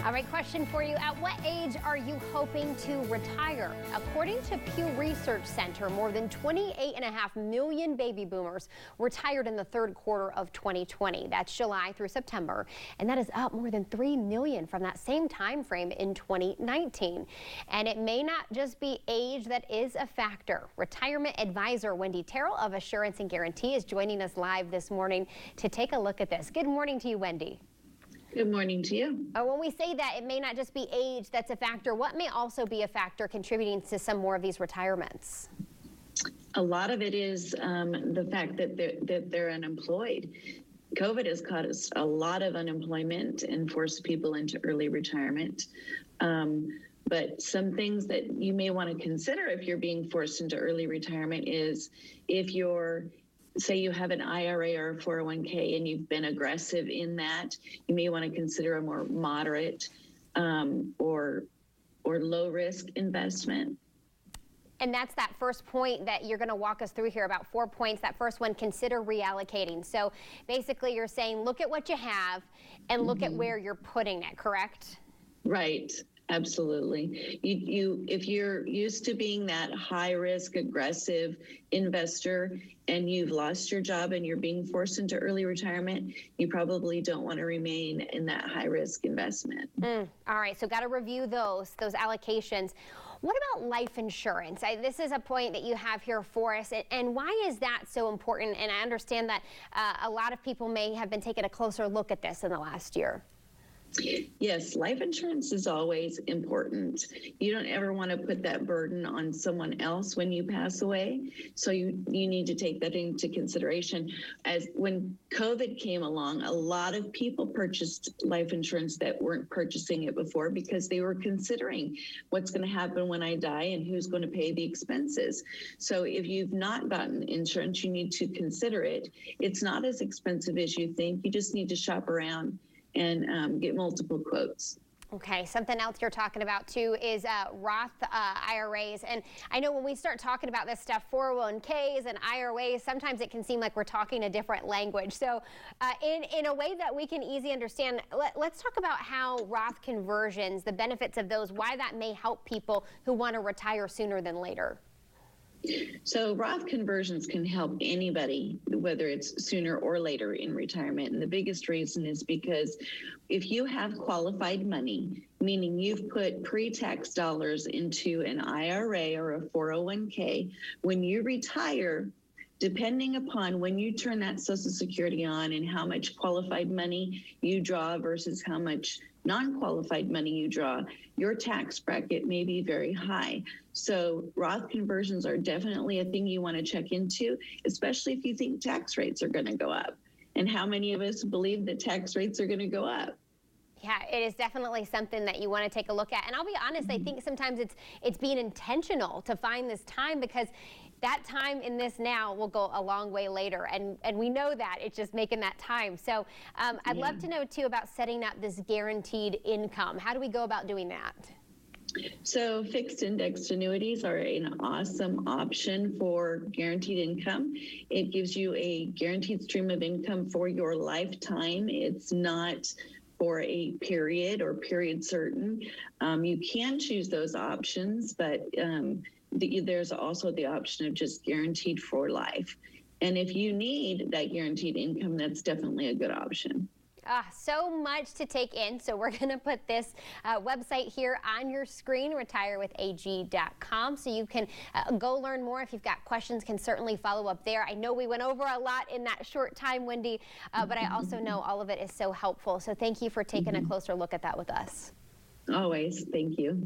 All right, question for you. At what age are you hoping to retire? According to Pew Research Center, more than 28.5 million baby boomers retired in the third quarter of 2020. That's July through September. And that is up more than 3 million from that same time frame in 2019. And it may not just be age that is a factor. Retirement advisor Terrill of Assurance and Guarantee is joining us live this morning to take a look at this. Good morning to you, Wendy. Good morning to you. When we say that it may not just be age that's a factor, what may also be a factor contributing to some more of these retirements? A lot of it is the fact that they're unemployed. COVID has caused a lot of unemployment and forced people into early retirement. But some things that you may want to consider if you're being forced into early retirement is if say you have an IRA or a 401k and you've been aggressive in that, you may want to consider a more moderate or low risk investment. And that's that first point that you're going to walk us through here, about 4 points. That first one, consider reallocating. So basically you're saying look at what you have and look at where you're putting it, correct? Right. Absolutely. If you're used to being that high risk, aggressive investor and you've lost your job and you're being forced into early retirement, you probably don't want to remain in that high risk investment. All right. So got to review those allocations. What about life insurance? This is a point that you have here for us. And why is that so important? And I understand that a lot of people may have been taking a closer look at this in the last year. Yes, life insurance is always important. You don't ever want to put that burden on someone else when you pass away. So you need to take that into consideration. As when COVID came along, a lot of people purchased life insurance that weren't purchasing it before because they were considering what's going to happen when I die and who's going to pay the expenses. So if you've not gotten insurance, you need to consider it. It's not as expensive as you think. You just need to shop around and get multiple quotes. Okay, something else you're talking about too is Roth IRAs. And I know when we start talking about this stuff, 401ks and IRAs, sometimes it can seem like we're talking a different language. So in a way that we can easily understand, let's talk about how Roth conversions, the benefits of those, why that may help people who want to retire sooner than later. So Roth conversions can help anybody, whether it's sooner or later in retirement. And the biggest reason is because if you have qualified money, meaning you've put pre-tax dollars into an IRA or a 401k, when you retire, depending upon when you turn that Social Security on and how much qualified money you draw versus how much non-qualified money you draw, your tax bracket may be very high. So Roth conversions are definitely a thing you want to check into, especially if you think tax rates are going to go up. And how many of us believe that tax rates are going to go up? Yeah, it is definitely something that you want to take a look at. And I'll be honest, I think sometimes it's being intentional to find this time, because that time in this now will go a long way later. And we know that. It's just making that time. So I'd love to know, too, about setting up this guaranteed income. How do we go about doing that? So fixed indexed annuities are an awesome option for guaranteed income. It gives you a guaranteed stream of income for your lifetime. It's not for a period or period certain. You can choose those options, but there's also the option of just guaranteed for life. And if you need that guaranteed income, that's definitely a good option. So much to take in. So we're going to put this website here on your screen, retirewithag.com, so you can go learn more. If you've got questions, can certainly follow up there. I know we went over a lot in that short time, Wendy, but I also know all of it is so helpful. So thank you for taking a closer look at that with us. Always. Thank you.